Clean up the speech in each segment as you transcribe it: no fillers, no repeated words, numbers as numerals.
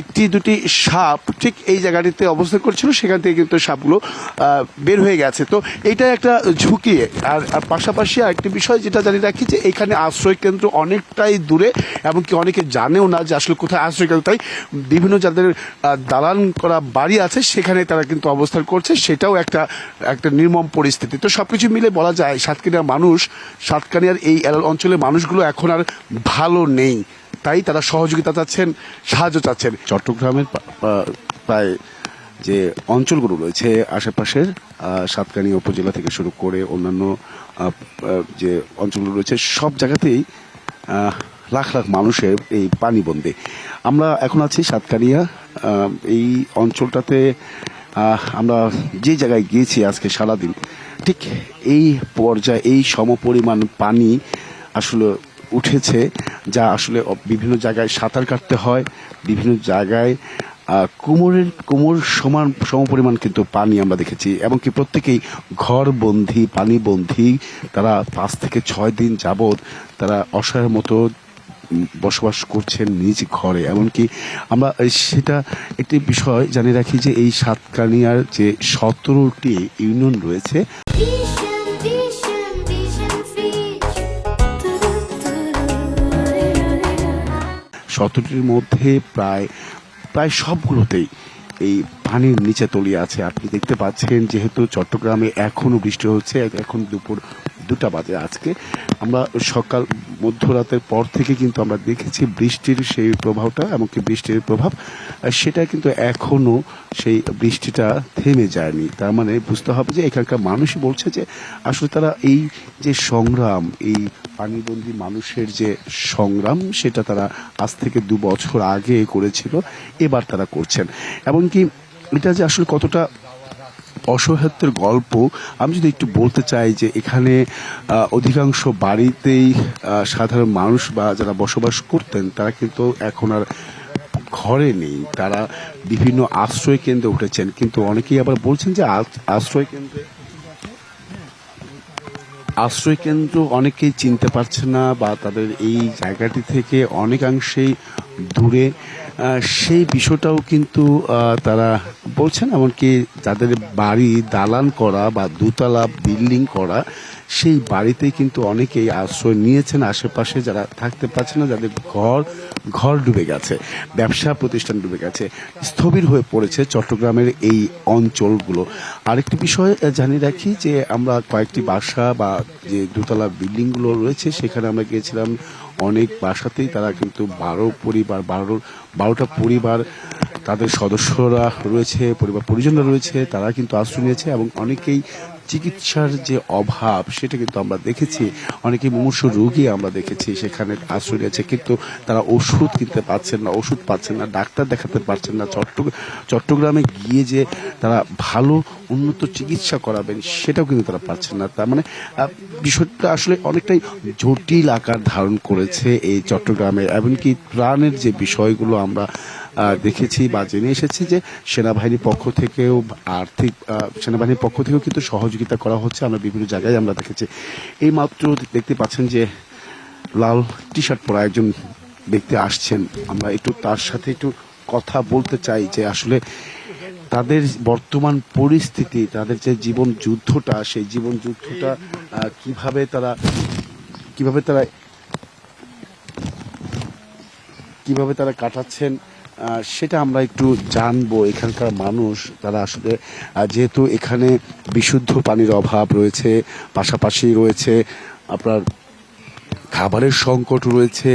একটি দুটি সাপ ঠিক এই জায়গাটিতে অবস্থান করছিল, সেখান থেকে কিন্তু সাপগুলো বের হয়ে গেছে। তো এটা একটা ঝুঁকি। আর পাশাপাশি আরেকটি বিষয় যেটা জানি রাখি যে এখানে আশ্রয় কেন্দ্র অনেকটাই দূরে, এমনকি অনেকে জানেও না যে আসলে কোথায় আশ্রয় কেন্দ্র। তাই বিভিন্ন যাদের দালান করা বাড়ি আছে সেখানে তারা কিন্তু অবস্থান করছে, সেটাও একটা একটা নির্মম পরিস্থিতি। তো সবকিছু মিলে বলা যায় সাতকানিয়ার এই অঞ্চলের মানুষগুলো এখন আর ভালো নেই, তাই তারা সহযোগিতা চাচ্ছেন, সাহায্য চাচ্ছেন। চট্টগ্রামের প্রায় যে অঞ্চলগুলো রয়েছে আশেপাশের সাতকানিয়া উপজেলা থেকে শুরু করে অন্যান্য যে অঞ্চলগুলো রয়েছে সব জায়গাতেই লাখ লাখ মানুষের এই পানিবন্দী। আমরা এখন আছি সাতকানিয়া এই অঞ্চলটাতে। আমরা যে জায়গায় গিয়েছি আজকে সারাদিন, ঠিক এই পর্যায়ে এই সমপরিমাণ পানি আসলে উঠেছে, যা আসলে বিভিন্ন জায়গায় সাঁতার কাটতে হয়, বিভিন্ন জায়গায় কোমর সমপরিমাণ কিন্তু পানি আমরা দেখেছি। এমনকি প্রত্যেকেই ঘরবন্দি, পানিবন্দি। তারা 5 থেকে 6 দিন যাবৎ তারা অসহায়ের মতো বসবাস করছেন নিজ ঘরে। এমনকি আমরা সেটা একটি বিষয় জানিয়ে রাখি যে এই সাতকানিয়ার যে 17টি ইউনিয়ন রয়েছে, 17টির মধ্যে প্রায় সবগুলোতেই এই পানির নিচে তলিয়ে আছে। আপনি দেখতে পাচ্ছেন, যেহেতু চট্টগ্রামে এখনো বৃষ্টি হচ্ছে, এখন দুপুর 2টা বাজে। আজকে আমরা সকাল মধ্যরাতের পর থেকে কিন্তু আমরা দেখেছি বৃষ্টির সেই প্রভাবটা, এমনকি বৃষ্টির প্রভাব সেটা কিন্তু এখনো সেই বৃষ্টিটা থেমে যায়নি। তার মানে বুঝতে হবে যে এখানকার মানুষই বলছে যে আসলে তারা এই যে সংগ্রাম, এই পানিবন্দী মানুষের যে সংগ্রাম, সেটা তারা আজ থেকে 2 বছর আগে করেছিল, এবার তারা করছেন। এমনকি এটা যে আসলে কতটা অসহায়ত্বের গল্প আমি যদি একটু বলতে চাই, যে এখানে অধিকাংশ বাড়িতেই সাধারণ মানুষ বা যারা বসবাস করতেন তারা কিন্তু এখন আর ঘরে নেই, তারা বিভিন্ন আশ্রয় কেন্দ্রে উঠেছেন। কিন্তু অনেকেই আবার বলছেন যে আশ্রয় কেন্দ্র অনেকেই চিনতে পারছে না, বা তাদের এই জায়গাটি থেকে অনেকাংশেই দূরে। সেই বিষয়টাও কিন্তু তারা বলছেন। এমনকি যাদের বাড়ি দালান করা বা দোতলা বিল্ডিং করা, সেই বাড়িতেই কিন্তু অনেকেই আশ্রয় নিয়েছেন। আশেপাশে যারা থাকতে পারছে না, যাদের ঘর ডুবে গেছে, ব্যবসা প্রতিষ্ঠান ডুবে গেছে, স্থবির হয়ে পড়েছে চট্টগ্রামের এই অঞ্চলগুলো। আরেকটি বিষয় জানিয়ে রাখি যে আমরা কয়েকটি বাসা বা যে দোতলা বিল্ডিংগুলো রয়েছে সেখানে আমরা গিয়েছিলাম। অনেক বাসাতেই তারা কিন্তু 12টা পরিবার, তাদের সদস্যরা রয়েছে, পরিবার পরিজনরা রয়েছে, তারা কিন্তু আশ্রয় নিয়েছে। এবং অনেকেই চিকিৎসার যে অভাব সেটা কিন্তু আমরা দেখেছি, অনেকে মুমূর্ষু রোগী আমরা দেখেছি সেখানে আশ্রয় নিয়েছে, কিন্তু তারা ওষুধ কিনতে পারছেন না, ওষুধ পাচ্ছেন না, ডাক্তার দেখাতে পারছেন না। চট্টগ্রামে গিয়ে যে তারা ভালো উন্নত চিকিৎসা করাবেন সেটাও কিন্তু তারা পাচ্ছেন না। তার মানে বিষয়টা আসলে অনেকটাই জটিল আকার ধারণ করেছে এই চট্টগ্রামে। এমনকি ত্রাণের যে বিষয়গুলো আমরা দেখেছি বা জেনে এসেছি, যে সেনাবাহিনীর পক্ষ থেকেও সেনাবাহিনীর পক্ষ থেকেও কিন্তু সহযোগিতা করা হচ্ছে। আমরা বিভিন্ন জায়গায় আমরা দেখেছি। এই মাত্র দেখতে পাচ্ছেন যে লাল টি শার্ট পরা একজন ব্যক্তি আসছেন, আমরা একটু তার সাথে একটু কথা বলতে চাই যে আসলে তাদের বর্তমান পরিস্থিতি, তাদের যে জীবন যুদ্ধটা, সেই জীবন যুদ্ধটা কিভাবে তারা কাটাচ্ছেন সেটা আমরা একটু জানবো। এখানকার মানুষ তারা আসলে, যেহেতু এখানে বিশুদ্ধ পানির অভাব রয়েছে, পাশাপাশি রয়েছে আপনার খাবারের সংকট রয়েছে,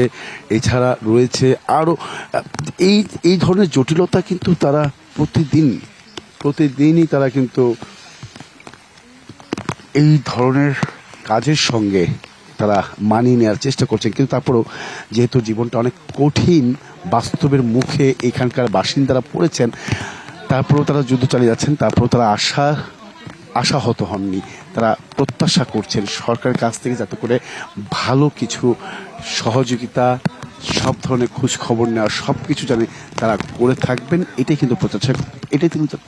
এছাড়া রয়েছে আরও এই ধরনের জটিলতা কিন্তু তারা প্রতিদিনই তারা কিন্তু এই ধরনের কাজের সঙ্গে তারা মানিয়ে নেওয়ার চেষ্টা করছেন। কিন্তু তারপরেও যেহেতু জীবনটা অনেক কঠিন, বাস্তবের মুখে এখানকার বাসিন্দারা পড়েছেন, তারপরেও তারা যুদ্ধ চালিয়ে যাচ্ছেন, তারপরেও তারা আশাহত হননি। তারা প্রত্যাশা করছেন সরকারের কাছ থেকে যাতে করে ভালো কিছু সহযোগিতা সব ধরনের খোঁজ খবর নেওয়া সব কিছু জানে তারা করে থাকবেন, এটাই কিন্তু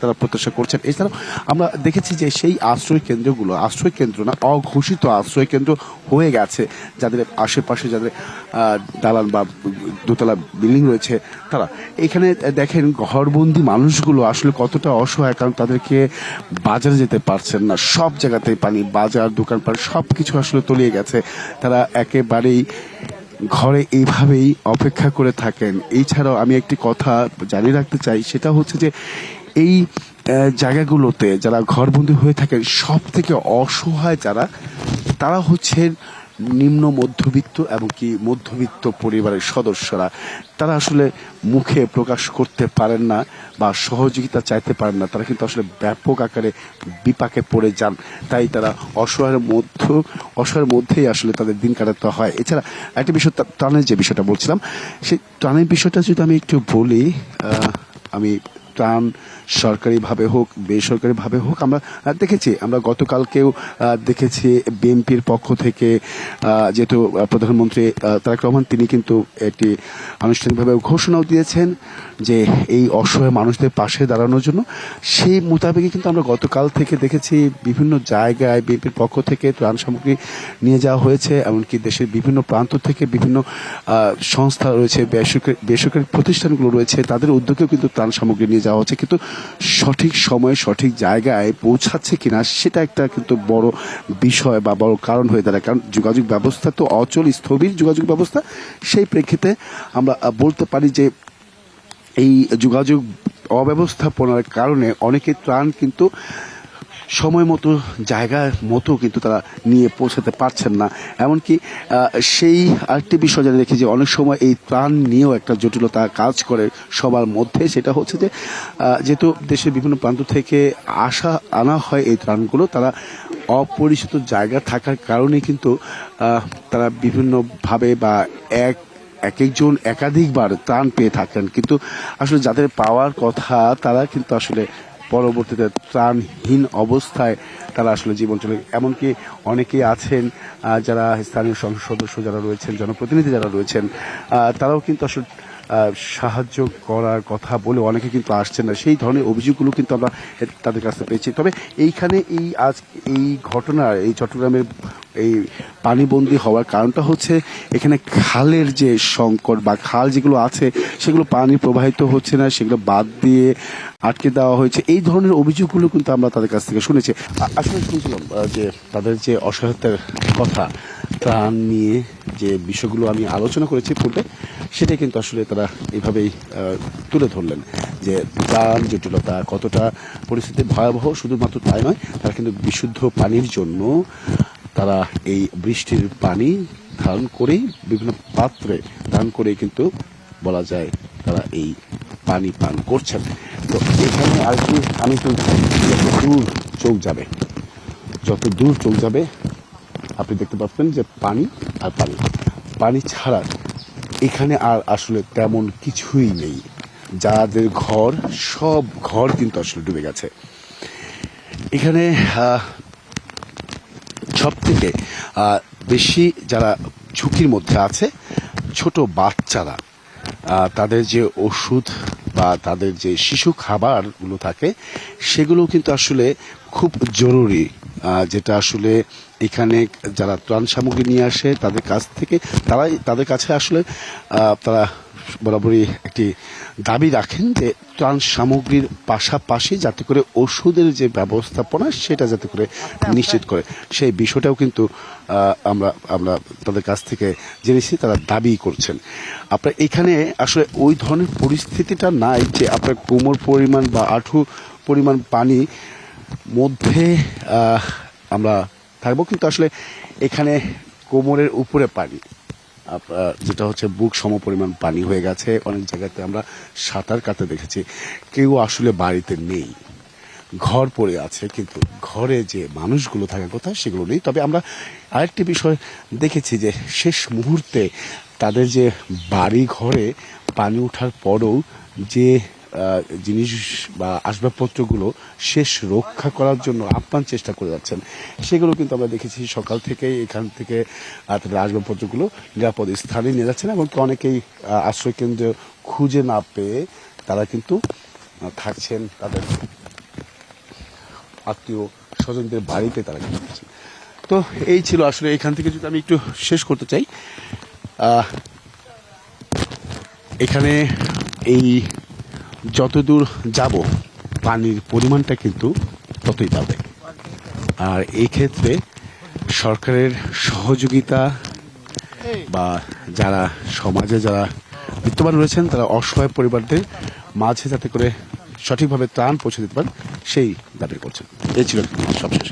তারা প্রত্যাশা করছেন। এছাড়াও আমরা দেখেছি যে সেই আশ্রয় কেন্দ্র না, অঘোষিত আশ্রয় কেন্দ্র হয়ে গেছে, যাদের আশেপাশে যাদের দালান বা দোতলা বিল্ডিং রয়েছে তারা এখানে দেখেন ঘরবন্দি মানুষগুলো আসলে কতটা অসহায়, কারণ তাদেরকে বাজারে যেতে পারছেন না, সব জায়গাতেই পানি, বাজার দোকানপাট সব কিছু আসলে তলিয়ে গেছে। তারা একেবারেই ঘরে এইভাবেই অপেক্ষা করে থাকেন। এছাড়াও আমি একটি কথা জানিয়ে রাখতে চাই, সেটা হচ্ছে যে এই জায়গাগুলোতে যারা ঘরবন্দি হয়ে থাকেন সব থেকে অসহায় যারা, তারা হচ্ছেন নিম্ন মধ্যবিত্ত এবং কি মধ্যবিত্ত পরিবারের সদস্যরা। তারা আসলে মুখে প্রকাশ করতে পারেন না বা সহযোগিতা চাইতে পারেন না, তারা কিন্তু আসলে ব্যাপক আকারে বিপাকে পড়ে যান। তাই তারা অসহায়ের মধ্যেই আসলে তাদের দিন কাটাতে হয়। এছাড়া একটা বিষয়, ত্রাণের যে বিষয়টা বলছিলাম, সেই ত্রাণের বিষয়টা যদি আমি একটু বলি, আমি ত্রাণ সরকারিভাবে হোক বেসরকারিভাবে হোক আমরা দেখেছি, আমরা গতকালকেও দেখেছি বিএনপির পক্ষ থেকে যেহেতু প্রধানমন্ত্রী তারেক রহমান তিনি কিন্তু এটি আনুষ্ঠানিকভাবে ঘোষণাও দিয়েছেন যে এই অসহায় মানুষদের পাশে দাঁড়ানোর জন্য। সেই মোতাবেকই কিন্তু আমরা গতকাল থেকে দেখেছি বিভিন্ন জায়গায় বিএনপির পক্ষ থেকে ত্রাণ সামগ্রী নিয়ে যাওয়া হয়েছে, এমনকি দেশের বিভিন্ন প্রান্ত থেকে বিভিন্ন সংস্থা রয়েছে, বেসরকারি প্রতিষ্ঠানগুলো রয়েছে, তাদের উদ্যোগেও কিন্তু ত্রাণ সামগ্রী নিয়ে যাওয়া হচ্ছে, কিন্তু সঠিক সময়ে সঠিক জায়গায় পৌঁছাচ্ছে কিনা সেটা একটা কিন্তু বড় বিষয় বা বড় কারণ হয়ে দাঁড়ায়। কারণ যোগাযোগ ব্যবস্থা তো অচল, স্থবির যোগাযোগ ব্যবস্থা। সেই প্রেক্ষিতে আমরা বলতে পারি যে এই যোগাযোগ অব্যবস্থাপনার কারণে অনেকে ত্রাণ কিন্তু সময় মতো জায়গার মতো কিন্তু তারা নিয়ে পৌঁছাতে পারছেন না। এমনকি সেই আরেকটি বিষয় জানিয়ে রেখে যে অনেক সময় এই ত্রাণ নিয়েও একটা জটিলতা কাজ করে সবার মধ্যে, সেটা হচ্ছে যে যেহেতু দেশের বিভিন্ন প্রান্ত থেকে আনা হয় এই ত্রাণগুলো, তারা অপরিচিত জায়গা থাকার কারণে কিন্তু তারা বিভিন্নভাবে বা একজন একাধিকবার ত্রাণ পেয়ে থাকেন, কিন্তু আসলে যাদের পাওয়ার কথা তারা কিন্তু আসলে পরবর্তীতে ত্রাণহীন অবস্থায় তারা আসলে জীবন চলে। এমনকি অনেকেই আছেন যারা স্থানীয় সংসদ সদস্য যারা রয়েছেন, জনপ্রতিনিধি যারা রয়েছেন, তারাও কিন্তু আসলে সাহায্য করার কথা বলে অনেকে কিন্তু আসছেন না। সেই ধরনের অভিযোগগুলো কিন্তু আমরা তাদের কাছে পেয়েছি। তবে এইখানে এই ঘটনার এই চট্টগ্রামের এই পানিবন্দী হওয়ার কারণটা হচ্ছে এখানে খালের যে সংকট বা খাল যেগুলো আছে সেগুলো পানি প্রবাহিত হচ্ছে না, সেগুলো বাদ দিয়ে আটকে দেওয়া হয়েছে, এই ধরনের অভিযোগগুলো কিন্তু আমরা তাদের কাছ থেকে শুনেছি। আসলে শুনছিলাম যে তাদের যে অসহায়তার কথা, ত্রাণ নিয়ে যে বিষয়গুলো আমি আলোচনা করেছি পূর্বে, সেটাই কিন্তু আসলে তারা এইভাবেই তুলে ধরলেন যে ত্রাণ জটিলতা কতটা, পরিস্থিতি ভয়াবহ। শুধুমাত্র তাই নয়, তারা কিন্তু বিশুদ্ধ পানির জন্য তারা এই বৃষ্টির পানি ধারণ করেই বিভিন্ন পাত্রে ধারণ করে কিন্তু বলা যায় তারা এই পানি পান করছেন। তো এখানে আর কি আমি তো যত দূর চোখ যাবে আপনি দেখতে পাচ্ছেন যে পানি আর পানি, পানি ছাড়া এখানে আর আসলে তেমন কিছুই নেই। যাদের ঘর, সব ঘর কিন্তু আসলে ডুবে গেছে। এখানে সব থেকে বেশি যারা ঝুঁকির মধ্যে আছে ছোট বাচ্চারা, তাদের যে ওষুধ বা তাদের যে শিশু খাবারগুলো থাকে সেগুলো কিন্তু আসলে খুব জরুরি, যেটা আসলে এখানে যারা ত্রাণ সামগ্রী নিয়ে আসে তাদের কাছে আসলে তারা বরাবরই একটি দাবি রাখেন যে ত্রাণ সামগ্রীর পাশাপাশি যাতে করে ওষুধের যে ব্যবস্থাপনা সেটা যাতে করে নিশ্চিত করে, সেই বিষয়টাও কিন্তু আমরা তাদের কাছ থেকে জেনেছি তারা দাবি করছেন। আপনার এখানে আসলে ওই ধরনের পরিস্থিতিটা নাই যে আপনার কোমর পরিমাণ বা আঁঠু পরিমাণ পানি মধ্যে আমরা থাকবো, কিন্তু আসলে এখানে কোমরের উপরে পানি, যেটা হচ্ছে বুক সম পরিমাণ পানি হয়ে গেছে। অনেক জায়গাতে আমরা সাঁতার কাটতে দেখেছি, কেউ আসলে বাড়িতে নেই, ঘর পড়ে আছে, কিন্তু ঘরে যে মানুষগুলো থাকার কথা সেগুলো নেই। তবে আমরা আরেকটি বিষয় দেখেছি যে শেষ মুহূর্তে তাদের যে বাড়ি ঘরে পানি ওঠার পরও যে জিনিস বা আসবাবপত্রগুলো শেষ রক্ষা করার জন্য আপ্রাণ চেষ্টা করে যাচ্ছেন। সেগুলো কিন্তু আমরা দেখেছি সকাল থেকেই এখান থেকে তাদের আসবাবপত্রগুলো নিরাপদ স্থানে নিয়ে যাচ্ছেন এবং অনেকেই আশ্রয়কেন্দ্র খুঁজে না পেয়ে তারা কিন্তু থাকছেন তাদের আত্মীয় স্বজনদের বাড়িতে তারা কিন্তু থাকছেন। তো এই ছিল আসলে। এখান থেকে যদি আমি একটু শেষ করতে চাই, এখানে এই যতদূর যাব পানির পরিমাণটা কিন্তু ততই বাড়বে। আর এই ক্ষেত্রে সরকারের সহযোগিতা বা যারা সমাজে যারা বিত্তবান রয়েছেন তারা অসহায় পরিবারদের মাঝে যাতে করে সঠিকভাবে ত্রাণ পৌঁছে দিতে পারেন সেই দাবি করছেন। এই ছিল সবশেষ।